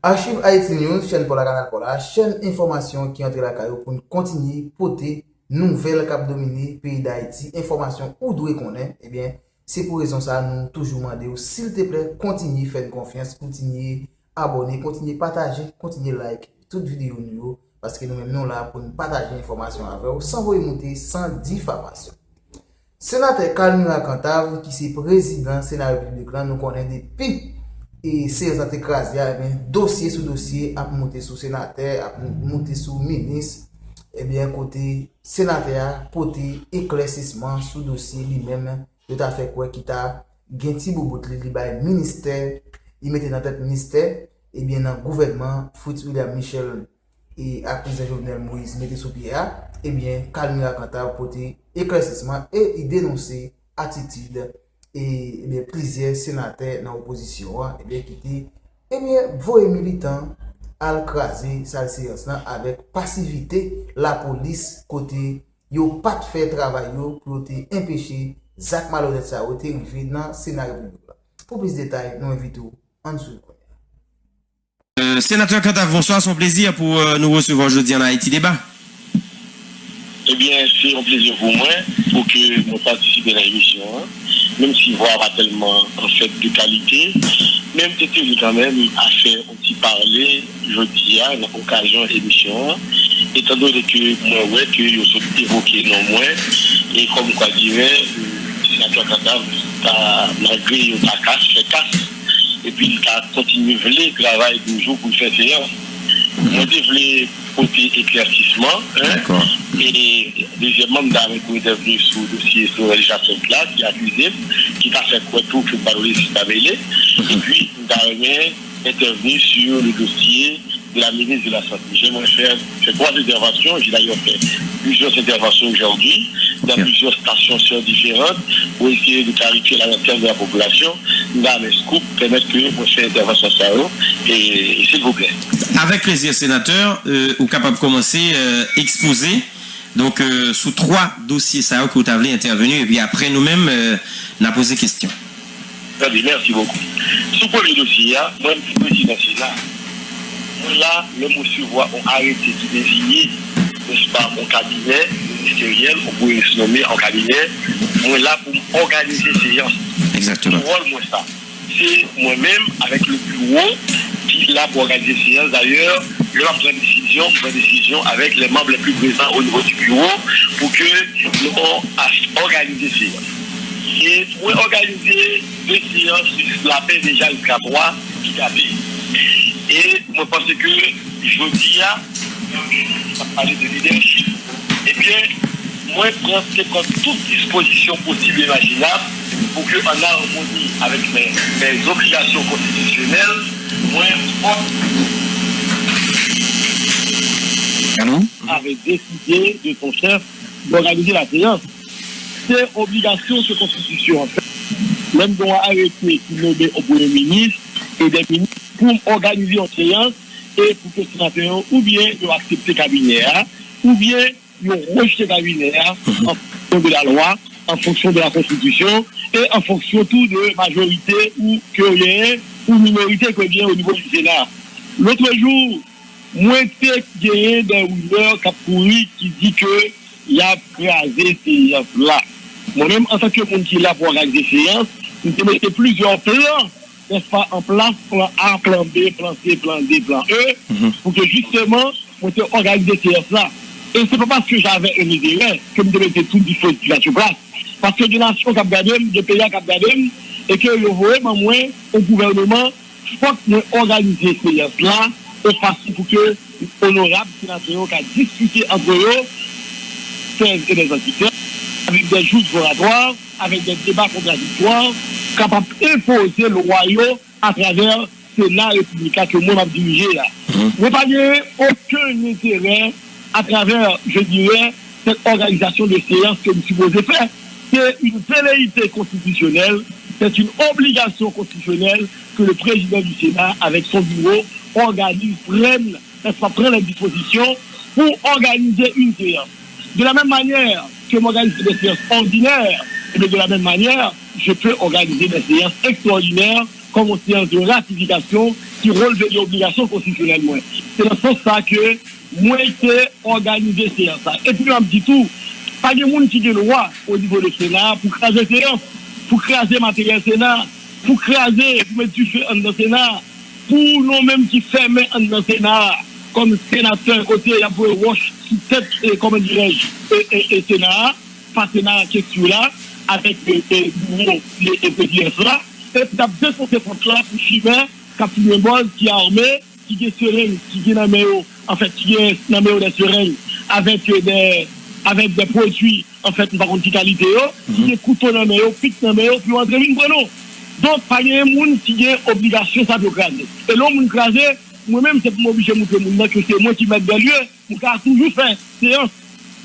Archive Haïti News, chaîne pour la canal pour la chaîne information qui entre la caillou pour nous continuer porter nouvelles cap dominer pays d'Haïti, information où doit connaître, eh bien, c'est pour raison ça nous toujours demander s'il te plaît, continuez faire confiance, continuez abonner, continuez partager, continuez like toute vidéo nous parce que nous-mêmes nous là pour nous partager l'information avec vous sans vous monter sans diffamation. Sénateur Kalmira Cantave qui c'est président Sénat République là nous connaît depuis et c'est ça écrasé dossier sous dossier à monter sous sénateur à monter sous ministre et bien côté sénateur porter éclaircissement sous dossier lui-même tout à fait quoi qui t'a genti bobout li ba ministère il mettait dans tête ministère et bien dans gouvernement Fritz William Michel et à président Jovenel Moïse mettait sous pied et bien Kalmira Cantave porter éclaircissement et il dénoncer attitude et bien plusieurs sénateurs dans l'opposition et bien qui et bien vos militants à craser sa séance avec passivité la police côté yo pas fait travail pour te empêcher Zach malhonnête ça au arrivé dans Sénat République. Pour plus de détails nous invitons en dessous. Sénateur Cantave, bonsoir, c'est un plaisir pour nous recevoir aujourd'hui en Haïti Débat. Eh bien, c'est un plaisir pour moi pour que nous participions à l'émission. Même si voix pas tellement en fait de qualité, même c'était quand même à faire un petit parler jeudi à l'occasion de l'émission, étant donné que moi ouais que je suis évoqué non moins et comme quoi dirait le sénateur Cantave malgré ta casse fait casse et puis il a continué le travail du jour pour faire séance. Moi je voulais porter éclaircissement et deuxièmement avec vous êtes venu sur le dossier sur Richardson Classe qui est accusé qui a fait quoi tout que parler Babélé et puis nous avons intervenu sur le dossier de la ministre de la Santé. J'aimerais faire ces trois interventions, j'ai d'ailleurs fait plusieurs interventions aujourd'hui dans plusieurs stations différentes pour essayer de clarifier la lanterne de la population. Nous avons un scoop permettre que vous fassiez intervention ça et s'il vous plaît. Avec plaisir, sénateur, vous capable de commencer à exposer donc sous trois dossiers ça que vous avez intervenu et puis après nous-mêmes nous avons posé question. Très bien, merci beaucoup. Sous le premier dossier, moi je suis président Sénat. Là, le monsieur voit ont arrêté de désigner, n'est-ce pas, mon cabinet ministériel, on pourrait se nommer en cabinet, moi là pour organiser ces séances. Exactement. Moi ça. C'est moi-même avec le bureau qui est là pour organiser ces séances. D'ailleurs, je vais prendre décision avec les membres les plus présents au niveau du bureau pour que nous organiser ces séances. Et pour organiser deux séances, la paix déjà jusqu'à 3 qui a payé. Et moi, je pense que je dis à parler de leadership, eh bien, moi, je prends toute disposition possible et imaginable pour qu'en harmonie avec mes obligations constitutionnelles, moi, avait décidé de son chef d'organiser la séance. C'est obligation de constitution. En fait. Même doit arrêter qui nommé au Premier ministre et des ministres pour organiser une séance et pour que les sénateurs ou bien ils acceptent le cabinet, ou bien ils rejetent le cabinet en fonction de la loi, en fonction de la Constitution et en fonction tout de majorité ou minorité que vient au niveau du Sénat. L'autre jour, moi j'ai gagné des rumeurs qui dit que il y a crasé ces séances-là. Moi-même, en tant que monde qui est là pour organiser ces séances, je mettais plusieurs plans, n'est-ce pas, en place, plan A, plan B, plan C, plan D, plan E, pour que justement, on puisse organiser ces séances-là. Et c'est pas parce que j'avais un intérêt que je devais mettre tout dispositif sur place. Parce que des nations qui ont gardé, des pays qui ont gardé, et que je vois moi, au gouvernement, il faut que nous organisions ces séances-là, au facile pour que l'honorable sénateur qui a discuté entre eux, et des entités, avec des juges oratoires, avec des débats contradictoires, capables d'imposer le royaume à travers le Sénat républicain que moi j'ai dirigé là. Vous n'avez pas aucun intérêt à travers, je dirais, cette organisation de séance que nous supposons faire. C'est une velléité constitutionnelle, c'est une obligation constitutionnelle que le président du Sénat, avec son bureau, organise, prenne les dispositions pour organiser une séance. de la même manière que m'organise des séances ordinaires, et de la même manière, je peux organiser des séances extraordinaires comme une séance de ratification qui relève des obligations constitutionnelles. C'est dans ce sens que moi, j'ai organisé ces séances. Et puis, on me dit tout, pas de monde qui a le droit au niveau du Sénat pour craser séance, pour craser matériel Sénat, pour craser, pour mettre du feu dans le Sénat, pour nous-mêmes qui ferment dans le Sénat, comme sénateur côté, il y a pour Roche qui tête, comment dirais-je, et Sénat, pas Sénat question là, avec les petits là, et puis deux sont ces là pour Chimère, Capitaine qui est armé, qui est serein, qui est dans en fait, qui est dans des seringues avec des produits, en fait, par contre, qualité, qui est couteau dans le pic dans le puis entrer une prendre. Donc, pas de monde qui a obligation ça de craser. Et là, mon craser, moi-même, c'est pour m'obliger à montrer que c'est moi qui mets des lieux, pour toujours faire séance.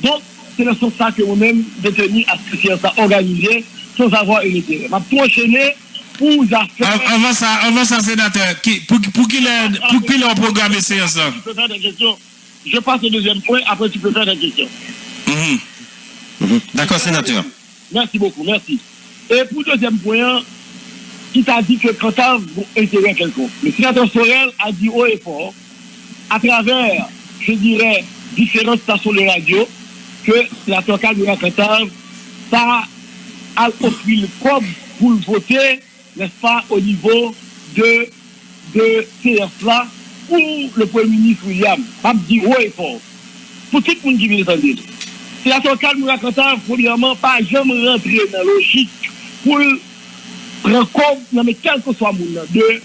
Donc, c'est dans ce sens que moi-même, détenu à ce que séance organisée, sans avoir une intérêt. Je vais tout enchaîner pour affaire. Avant ça, sénateur, pour qu'il ait programmé séance. Tu peux faire des questions. Je passe au deuxième point, après tu peux faire des questions. D'accord, sénateur. Merci beaucoup, merci. Et pour le deuxième point, qui t'a dit que quand tu as intérêt quelconque, le sénateur Sorel a dit haut et fort, à travers, je dirais, différentes stations de radio, que la Tocale de la Cantave, ça a offert le propre pour le voter, n'est-ce pas, au niveau de CF là, pour le Premier ministre William. Pas dit haut et fort. Pour tout le monde qui veut l'entendre. C'est la Tocale de la Cantave, premièrement, pas jamais rentrer dans la logique pour prendre compte, mais quel que soit mon nom, de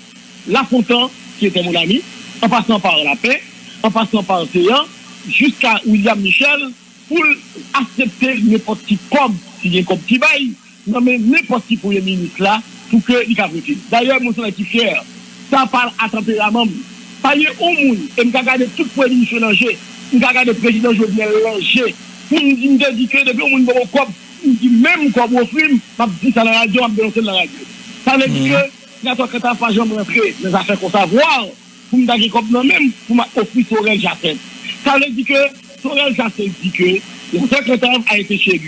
La Fontaine, qui était mon ami, en passant par La Paix, en passant par Océan, jusqu'à William Michel, pour accepter n'importe qui comme, s'il y a comme petit bail, non mais n'importe qui Premier ministre là, pour qu'il y ait. D'ailleurs, moi, je suis fier. Ça parle à tempérament. Pas de au monde, et je regarde tout le Premier ministre Langer, je regarde le président Jovenel Langer, pour nous dire que depuis au monde, je dis même comme au film, je dis ça dans la radio, je dénonce dans la radio. Ça veut dire que, quand on n'a pas jamais rentré dans les affaires qu'on savoir, pour me dire comme nous-mêmes, pour m'offrir Sorel Jacquet. Ça veut dire que Sorel Jacquet dit que le secrétaire a été chez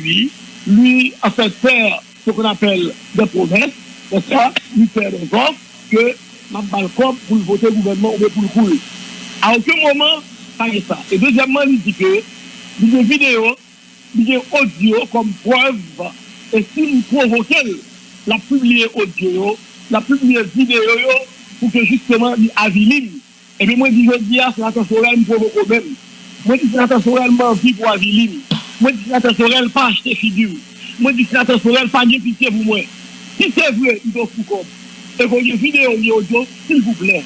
lui a fait faire ce qu'on appelle des promesses, c'est ça, lui faire des offres, que ma balcon pour le voter gouvernement ou pour le couler. À aucun moment, pas ça. Et deuxièmement, il dit que il y a des vidéos, il y a audio comme preuve, et si vous provoquez, la publier audio, la publier vidéo, pour que justement, il aviline. Et puis moi, je dis, c'est la Sorel me provoque même. Moi, je dis, c'est la Sorel m'envie pour aviline. Moi, je dis, c'est la Sorel pas acheter figure. Moi, je dis, c'est la Sorel pas de pitié pour moi. Si c'est vrai, il doit vous comme. Et qu'on y ait vidéo et audio, s'il vous plaît,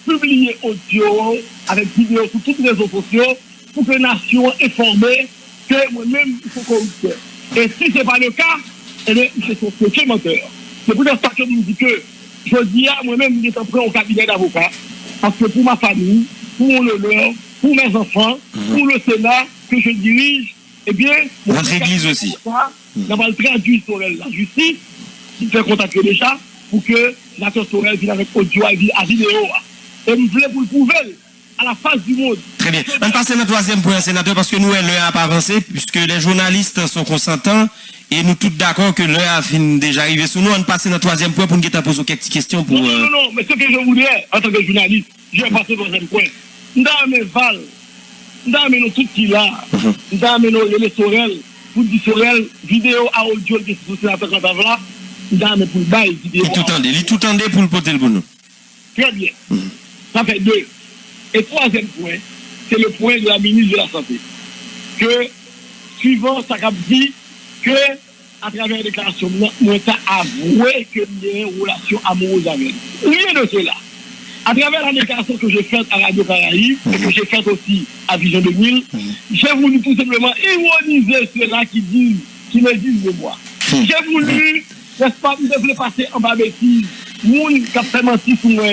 publiez audio avec vidéo sur tous les réseaux sociaux pour que la nation est informée que moi-même, il faut qu'on le fasse. Et si ce n'est pas le cas, eh bien, c'est son menteur. C'est pour ça que je me dis que je dis à moi-même, je suis prêt au cabinet d'avocat, parce que pour ma famille, pour mon honneur, pour mes enfants, pour le Sénat que je dirige, eh bien, votre église aussi. On va le traduire sur la justice, qui fait contacter déjà, pour que la Sorel vienne avec audio à vidéo. Et me voulais pour le prouver à la face du monde. Très bien. On passe au troisième point, sénateur, parce que nous, l'heure n'a pas avancé, puisque les journalistes sont consentants, et nous tous d'accord que l'heure a fini déjà arrivé sur nous. On passe au troisième point pour nous poser quelques questions. Pour, non, mais ce que je voudrais, en tant que journaliste, je vais passer au troisième point. Nous avons Val, nous avons tout qui là, nous avons les Sorel, pour dire Sorel, vidéo à audio qui sont sur la table là, nous avons pour le bail vidéo. Il tout tendait pour le poter pour nous. Très bien. Ça fait deux. Et troisième point, c'est le point de la ministre de la Santé. Que, suivant ça qu'a dit, que, à travers la déclaration, nous avons avoué que nous avons une relation amoureuse avec elle. Rien de cela. À travers la déclaration que j'ai faite à Radio Caraïbes, et que j'ai faite aussi à Vision 2000, j'ai voulu tout simplement ironiser ceux-là qui me disent de moi. J'ai voulu, n'est-ce pas, vous devez passer en bas bêtise, moun qui a fait mentir sur moi.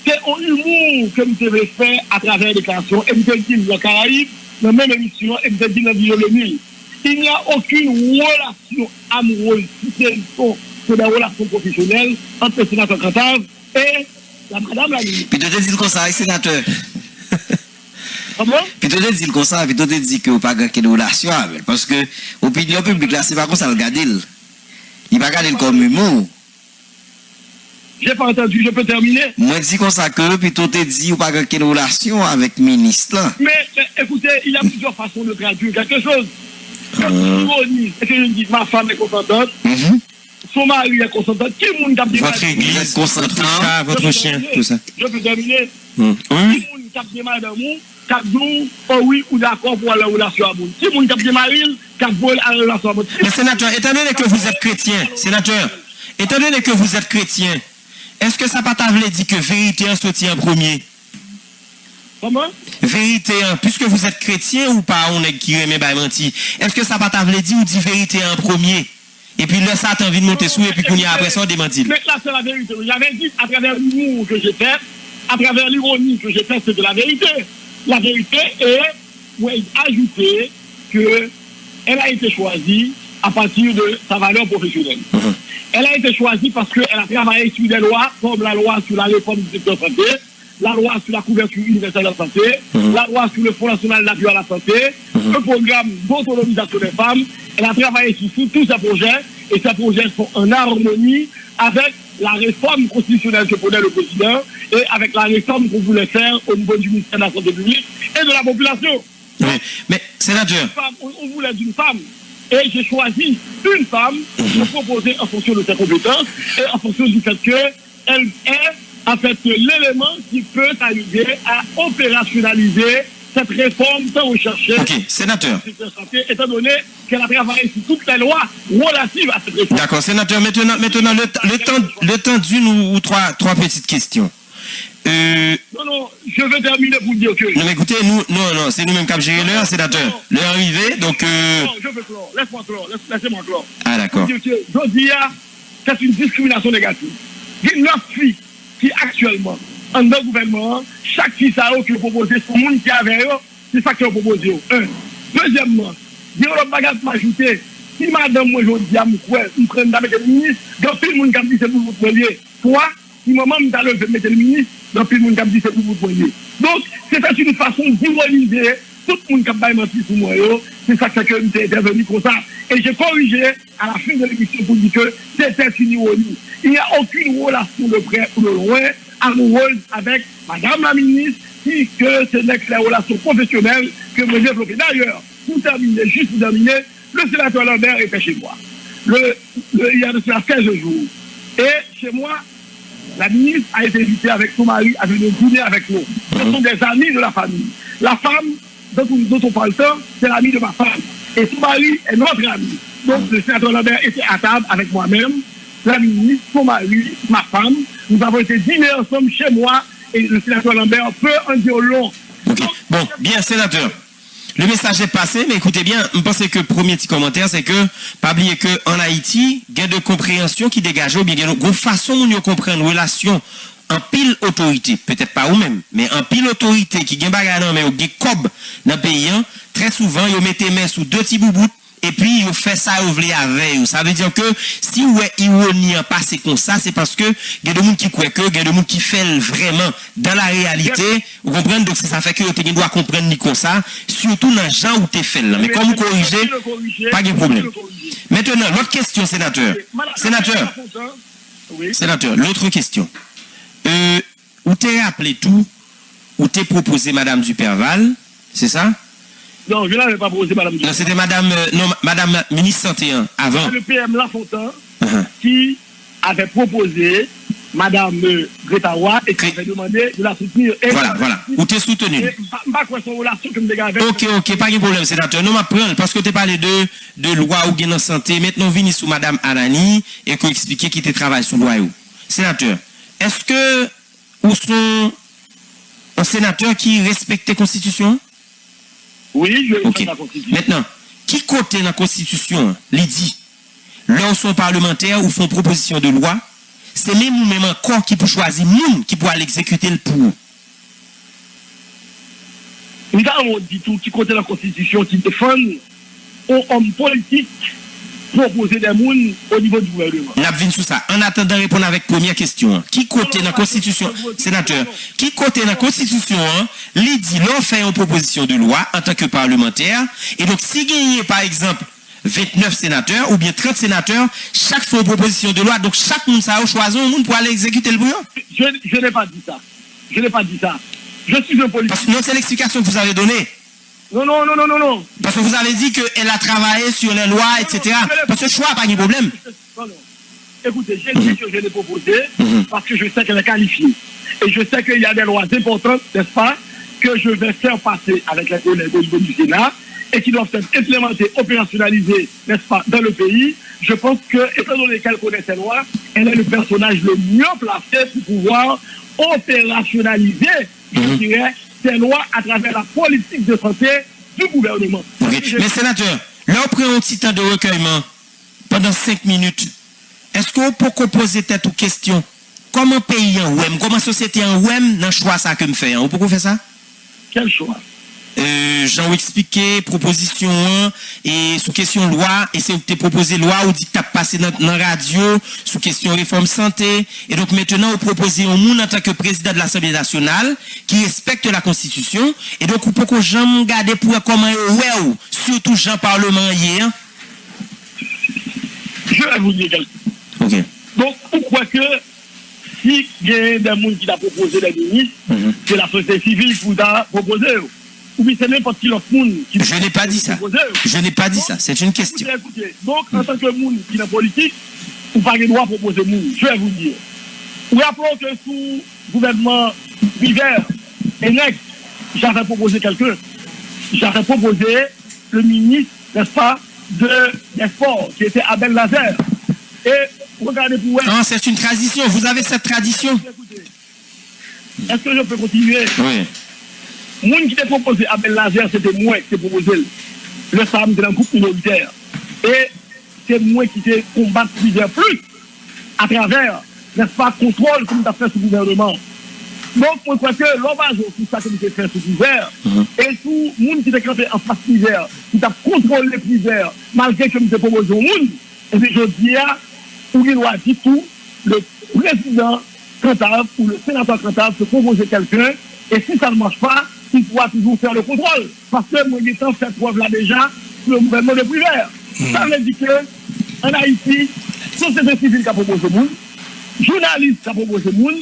C'est un humour que nous devons faire à travers la déclaration, et nous devons dire dans Caraïbes, dans la même émission, et nous devons dire dans Vision 2000. Il n'y a aucune relation amoureuse, si c'est des relations professionnelles entre le sénateur Cantave et la madame la ministre. Puis de dire comme ça, sénateur. Comment? Puis tu te dis comme ça, puis tu te dis que vous pas de relation avec. Parce que l'opinion publique là, c'est pas comme ça le garder. Il va garder comme humour. J'ai pas entendu, je peux terminer. Moi, je dis comme ça que, puis tu te dis, ou pas de relation avec le ministre là. Mais écoutez, il y a plusieurs façons de traduire quelque chose. Ironie, et que je dis, ma femme est consentante, son mari est consentant, qui est le monde qui a Votre église, votre chat, votre chien, tout ça. Je peux terminer. Oui. Qui est le monde qui a demandé d'amour, qui a dit, oh oui, ou d'accord pour la relation à moun. Qui est le monde qui a demandé qui a voulu à la relation à moun. Mais sénateur, étant donné que vous êtes chrétien, sénateur, étant donné que vous êtes chrétien, est-ce que ça pas t'avait dit que vérité en sortit en premier? Comment? Vérité, puisque vous êtes chrétien ou pas, on est qui remet by menti. Est-ce que ça pas t'avait dit ou dit vérité en premier? Et puis là, ça a envie de monter sous et puis qu'on y a après ça, on démentit. Mais là, c'est la vérité. J'avais dit, à travers l'humour que j'ai fait, à travers l'ironie que j'ai fait, c'est de la vérité. La vérité est, oui, ajouter qu'elle a été choisie à partir de sa valeur professionnelle. Elle a été choisie parce qu'elle a travaillé sur des lois, comme la loi sur la réforme du secteur santé, la loi sur la couverture universelle de la santé, la loi sur le Fonds national d'appui à la santé, le programme d'autonomisation des femmes. Elle a travaillé sur tous ces projets, et ces projets sont en harmonie avec la réforme constitutionnelle que prenait le président et avec la réforme qu'on voulait faire au niveau du ministère de la Santé publique et de la population. Oui. Mais, sénateur. On voulait d'une femme. Et j'ai choisi une femme pour proposer en fonction de ses compétences et en fonction du fait qu'elle est en fait l'élément qui peut arriver à opérationnaliser cette réforme tant recherchée. Ok, sénateur. Étant donné qu'elle a travaillé sur toutes les lois relatives à cette réforme. D'accord, sénateur, maintenant le temps d'une ou trois petites questions. Non, je veux terminer pour dire que... Non, mais écoutez, non, c'est nous-mêmes qui avons géré l'heure, sénateur. L'heure est arrivée, donc... Non, je veux clore, laissez-moi clore. Ah, d'accord. Je dis, c'est une discrimination négative. Il y a 9 filles qui actuellement, en dans le gouvernement, chaque fille ça qui est proposé, c'est le monde qui avait, c'est ça qui est proposé. Deuxièmement, il y a un bagage m'ajouter. Si madame, moi, je dis à mon frère, je prends avec le ministre, dans tout le monde qui a dit c'est pour vous premier. Toi, si maman m'a levé mettre le ministre, dans tout le monde qui a dit c'est pour vous premier. Donc, c'était une façon d'ironiser tout le monde qui a menti sur moi. C'est ça que j'ai intervenu comme ça. Et j'ai corrigé à la fin de l'émission pour dire que c'était une ironie. Il n'y a aucune relation de près ou de loin amoureuse avec madame la ministre, si que ce n'est que la relation professionnelle que vous développez. D'ailleurs, juste pour terminer, le sénateur Lambert était chez moi. Il y a de cela 15 jours. Et chez moi, la ministre a été invitée avec son mari à venir dîner avec nous. Ce sont des amis de la famille. La femme dont on parle tant, c'est l'ami de ma femme. Et son mari est notre ami. Donc le sénateur Lambert était à table avec moi-même, la ministre, son mari, ma femme. Nous avons été dîner ensemble chez moi et le sénateur Lambert peut en dire long. Okay. Bon, bien, sénateur. Le message est passé, mais écoutez bien, je pense que le premier petit commentaire, c'est que, pas oublier qu'en Haïti, il y a de compréhension qui dégage, ou bien il y a une façon où nous comprenons une relation en pile autorité, peut-être pas ou même, mais en pile autorité qui gagne bagarre, mais au gagne cob dans le pays, très souvent, ils mettent main sous deux petits boubous, et puis ils font ça, ils veulent avec. Ça veut dire que si vous êtes ironie en passé comme ça, c'est parce que il y a des gens qui croient que, il y a des gens qui font vraiment dans la réalité. Vous comprenez? Donc ça fait que vous doit comprendre ni comme ça, surtout dans les gens où tu fais là. Mais quand vous corrigez, pas de problème. Maintenant, l'autre question, sénateur. Sénateur, l'autre question. Où t'es rappelé tout, où t'es proposé Madame Duperval, c'est ça? Non, je ne l'avais pas proposé, Madame Duperval. Non, c'était Madame ministre Santé avant. C'est le PM Lafontaine qui avait proposé Madame Gretawa et qui avait demandé de la soutenir. Voilà. Où t'es soutenu? Pas quoi son relation que me dégage. Ok, pas de problème, sénateur. Nous m'apprenons parce que tu parlé de loi ou bien en santé. Maintenant, venez sous Madame Anani et qu'on explique qui te travaille sur loi. Sénateur, est-ce que ou sont un sénateur qui respecte la Constitution? Oui, je respecte la Constitution. Maintenant, qui côté dans la Constitution, les dit, lorsqu'ils sont parlementaires ou font proposition de loi, c'est même ou même encore qui peut choisir nous qui pourra l'exécuter le pour. Nous avons dit tout qui côté la Constitution qui défend aux hommes politiques proposer des mouns au niveau du gouvernement. On a vu sur ça. En attendant de répondre avec première question. Qui côté dans la Constitution, sénateur, qui côté dans la Constitution, il dit l'on fait une proposition de loi en tant que parlementaire. Et donc, si gagnez par exemple 29 sénateurs ou bien 30 sénateurs, chaque fois une proposition de loi, donc chaque monde ça a choisi un monde pour aller exécuter le brouillon. Je n'ai pas dit ça. Je n'ai pas dit ça. Je suis un politique. Parce que non, c'est l'explication que vous avez donnée. Non. Parce que vous avez dit qu'elle a travaillé sur les lois, etc. Parce que le choix n'a pas de problème. Non. Écoutez, j'ai dit que je l'ai proposé parce que je sais qu'elle est qualifiée. Et je sais qu'il y a des lois importantes, n'est-ce pas, que je vais faire passer avec les collègues au niveau du Sénat et qui doivent être implémentées, opérationnalisées, n'est-ce pas, dans le pays. Je pense que, étant donné qu'elle connaît ces lois, elle est le personnage le mieux placé pour pouvoir opérationnaliser, je dirais, ces lois à travers la politique de santé du gouvernement. Okay. Mais sénateur, là on prend un petit temps de recueillement pendant 5 minutes. Est-ce qu'on peut poser tête aux questions? Comment pays en WEM, comment société en WEM, dans le choix ça que me fait? On peut faire ça? Quel choix? J'en expliqué proposition 1 et sous question loi et c'est où tu proposé loi ou dit que tu as passé dans la radio sous question réforme santé et donc maintenant vous proposez un monde en tant que président de l'Assemblée nationale qui respecte la Constitution et donc vous pouvez jamais garder pour comment ouais surtout Jean Parlement hier. Je vais vous dire quelque chose. OK. Donc pourquoi que si il y a des gens qui t'a proposé des ministres, c'est la société civile qui vous a proposé. Ou bien c'est n'importe qui l'autre monde qui Je n'ai pas dit ça. Je n'ai pas dit ça. C'est une question. Écoutez. Donc, en tant que monde qui est dans la politique, vous n'avez pas le droit de proposer monde. Je vais vous dire. Nous rappelons que sous gouvernement River et Nex, j'avais proposé quelqu'un. J'avais proposé le ministre, n'est-ce pas, des sports, qui était Abel Lazer. Et regardez pour vous. Non, c'est une tradition. Vous avez cette tradition. Écoutez, est-ce que je peux continuer? Oui. Moun qui t'a proposé Abel Lazer, c'était moi qui t'ai proposé. Le SAM de un groupe minoritaire. Et c'est moi qui t'ai combattu plusieurs plus à travers, n'est-ce pas, contrôle comme tu as fait sous le gouvernement. Donc, moi, je crois que l'on va jouer tout ça que tu as fait sous l'hiver. Et tout le monde qui t'a campé en face l'hiver, qui t'a contrôlé l'hiver, malgré que je t'ai proposé au monde, et puis je dis, où il doit dire tout, le président Cantave ou le sénateur Cantave se proposer quelqu'un, et si ça ne marche pas, il pourra toujours faire le contrôle. Parce que mon état fait preuve là déjà sur le gouvernement de Primaire. Ça veut dire que en Haïti, société civile qui a proposé le monde, journaliste qui a proposé le monde,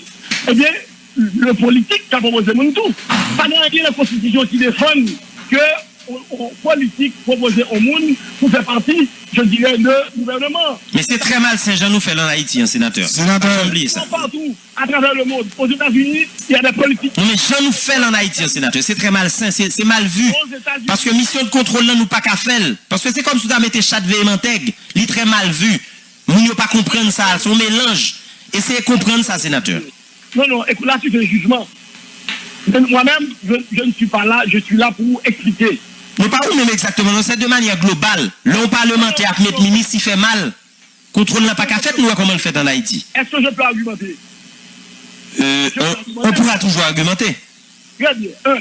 eh bien, le politique qui a proposé le monde tout. Pas dans la constitution qui défend que politique proposée au monde pour faire partie, je dirais, de gouvernement. Mais c'est très mal Saint-Jean nous fait en Haïti, un sénateur. Sénateur. Oubliez ça. Partout, à travers le monde. Aux États-Unis, il y a des politiques. Non, mais Jean nous fait en Haïti, un sénateur. C'est très malsain, c'est mal vu. Parce que mission de contrôle là, nous pas qu'à faire. Parce que c'est comme si tu as mis chat véhémentègue. Il est très mal vu. Nous ne pas comprendre ça. Son mélange. Essayez de comprendre ça, sénateur. Non, écoute, là, tu fais le jugement. Moi-même, je ne suis pas là, je suis là pour expliquer. Mais pas où même exactement, c'est de manière globale. L'homme parlementaire avec notre ministre, il fait mal. Contrôle n'a pas qu'à faire, nous, comment le fait en Haïti. Est-ce que je peux argumenter? On pourra toujours argumenter. Très bien. 1.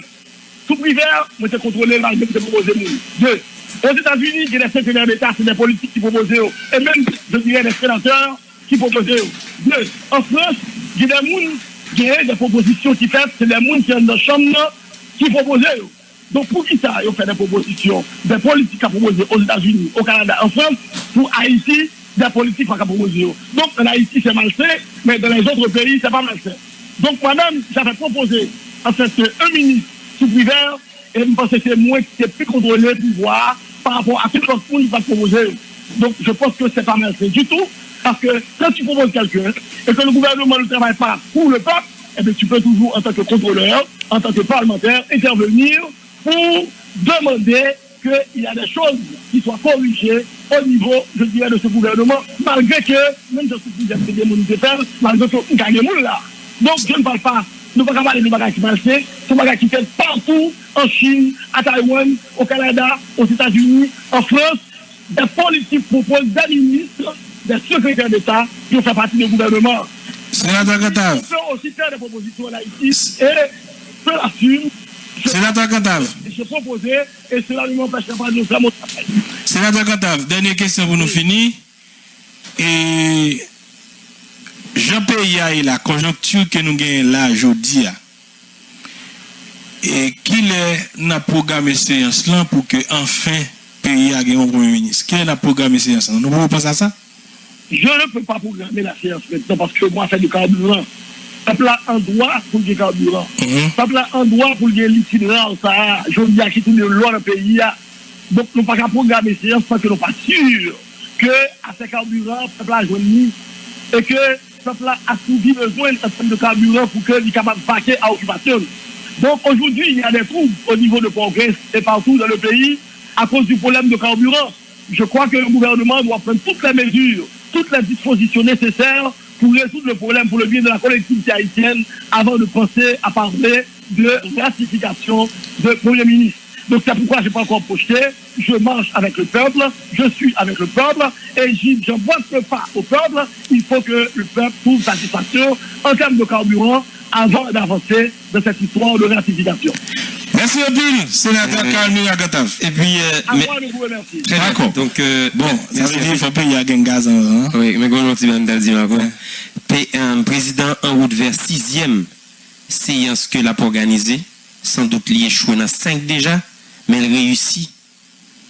Sous privé, moi, c'est contrôlé malgré que c'est proposé. 2. Aux États-Unis, il y a des secrétaires d'État, c'est des politiques qui proposent. Et même, je dirais, des sénateurs qui proposent. 2. En France, il y a des gens qui ont des propositions qui font, c'est des gens qui sont dans la chambre qui proposent. Donc, pour qui ça, ils ont fait des propositions, des politiques à proposer aux États-Unis, au Canada, en France, pour Haïti, des politiques à proposer. Donc, en Haïti, c'est malsain, mais dans les autres pays, c'est pas malsain. Donc, moi-même, j'avais proposé, en fait, un ministre sous privé, et je pense que c'est moi qui ai pu contrôler le pouvoir par rapport à tout le monde qui va proposer. Donc, je pense que c'est pas malsain du tout, parce que quand tu proposes quelqu'un, et que le gouvernement ne travaille pas pour le peuple, eh bien, tu peux toujours, en tant que contrôleur, en tant que parlementaire, intervenir pour demander qu'il y a des choses qui soient corrigées au niveau, je dirais, de ce gouvernement, malgré que, même si je suis des municipales, malgré que nous gagnons là. Donc, je ne parle pas, nous ne pouvons pas parler de bagages qui marchent, c'est des bagages qui fait partout, en Chine, à Taïwan, au Canada, aux États-Unis, en France, des politiques proposent des ministres, des secrétaires d'État qui font partie du gouvernement. Sénateur Cantave. On peut aussi faire des propositions là ici, et je l'assume. Sénateur Cantave. Je proposais, et cela ne m'empêchera pas de faire mon travail. Sénateur Cantave, dernière question pour nous finir. Et Jean-Pays et la conjoncture que nous gagnons là aujourd'hui, et qu'il a programmé séance là pour que enfin pays a gagné un premier ministre. Qui a programmé séance là? Nous pouvons penser à ça? Je ne peux pas programmer la séance maintenant parce que moi, c'est du carburant. Peuple a un droit pour le carburant. Peuple a un droit pour le l'itinéraire. Ça, je dis à qui tout le long dans le pays. Donc, nous ne pouvons pas programmer la séance parce que nous ne sommes pas sûrs que à ces carburants, le peuple a joigné et que le peuple a assouvi besoin de carburant pour qu'il soit capable de vaquer à l'occupation. Donc, aujourd'hui, il y a des troubles au niveau de Progrès et partout dans le pays à cause du problème de carburant. Je crois que le gouvernement doit prendre toutes les mesures, toutes les dispositions nécessaires pour résoudre le problème pour le bien de la collectivité haïtienne avant de penser à parler de ratification de Premier ministre. Donc c'est pourquoi je n'ai pas encore projeté, je marche avec le peuple, je suis avec le peuple, et je n'emboîte pas au peuple, il faut que le peuple trouve satisfaction en termes de carburant avant d'avancer dans cette histoire de ratification. Merci beaucoup, sénateur Kalmira Cantave. Et puis, À moi de vous remercier. D'accord. Donc, Bon, ça veut dire qu'il faut payer à gaz. Hein? oui, mais comment tu m'as dit, président en route vers 6e séance que l'a organisée, sans doute il échoue dans 5 déjà, mais il réussit.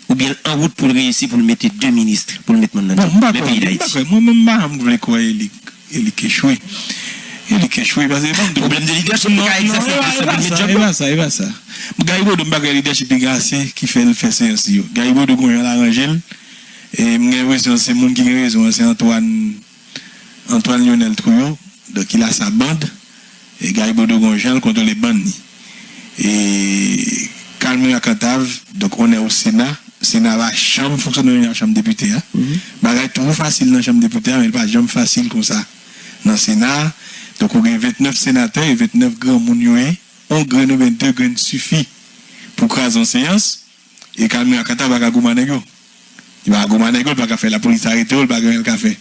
Ou bien en route pour le réussir, pour le mettre 2 ministres, pour le mettre maintenant le pays d'Haïti. Moi, je voulais quoi, il est échoué. Il est échoué parce que le problème de leadership, il va ça. Gaïbo de Mbaga leadership qui fait séance. Gaïbo de Gonjan l'arrangel. Et c'est le monde qui a raison, c'est Antoine Lionel Trouillot. Donc il a sa bande. Et Gaïbo de Gonjan contre les bandes. Et Kalmira Cantave, donc on est au Sénat. Sénat la chambre fonctionne dans la chambre député. Bagay tout facile dans la chambre député, mais pas jamais facile comme ça. Dans le Sénat, donc on a 29 sénateurs et 29 grands mounioés. On gagne 22 grains suffit pour craser en séance. Et Kalmira Cantave va gagner. Il va gagner, il va faire la police arrêter, il va gagner le café.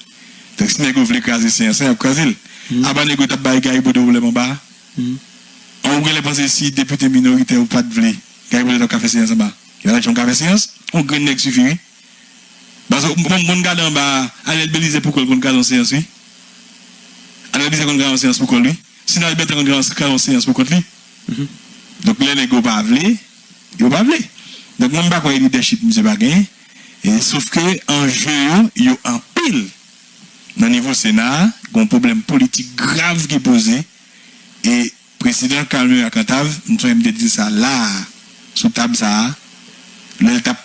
Donc si vous voulez craser séance, il va craser. Avant de gagner, il va gagner en bas. On va penser si député minoritaire ou pas de vlé, il va gagner café séance en bas. Il va gagner café séance, on gagne suffit. Parce que mon gars en bas, allez Belize pour qu'on gagne en séance, oui. Alors, il y a une séance pour lui. Sinon, il y a une séance pour lui. Donc, les négos pas vlé. Ils ne pas vlé. Donc, je ne sais pas quoi le leadership, M. Bagay. Sauf que, en jeu, il y a un pile. Dans le niveau Sénat, il y a un problème politique grave qui est posé. Et le président Kalmira Cantave, nous sommes dit ça là, sous table ça. Là, il a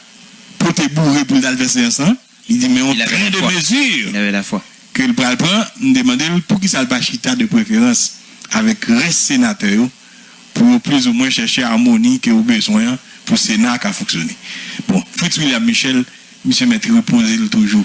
porté bourré pour le faire séance. Il dit, mais on prend des mesures. Il avait la foi. Que le prend, nous demandons pour qui ça le chita de préférence avec les sénateurs pour plus ou moins chercher harmonie que vous besoin pour le Sénat qui a fonctionné. Bon, Fritz William Michel, monsieur Maître reposer toujours.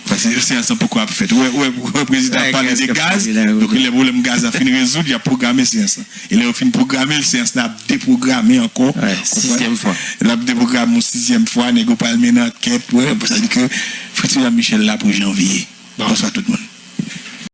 Parce que c'est un peu quoi fait. Le président a parlé de gaz, donc le problème gaz a fini de résoudre, il a programmé séance. Il a fini de programmer le séance, il a déprogrammé encore. 6e fois. Il a déprogrammé 6e fois, il n'a pas le quête, ça dit que Fritz William Michel là pour janvier. Bonsoir tout le monde.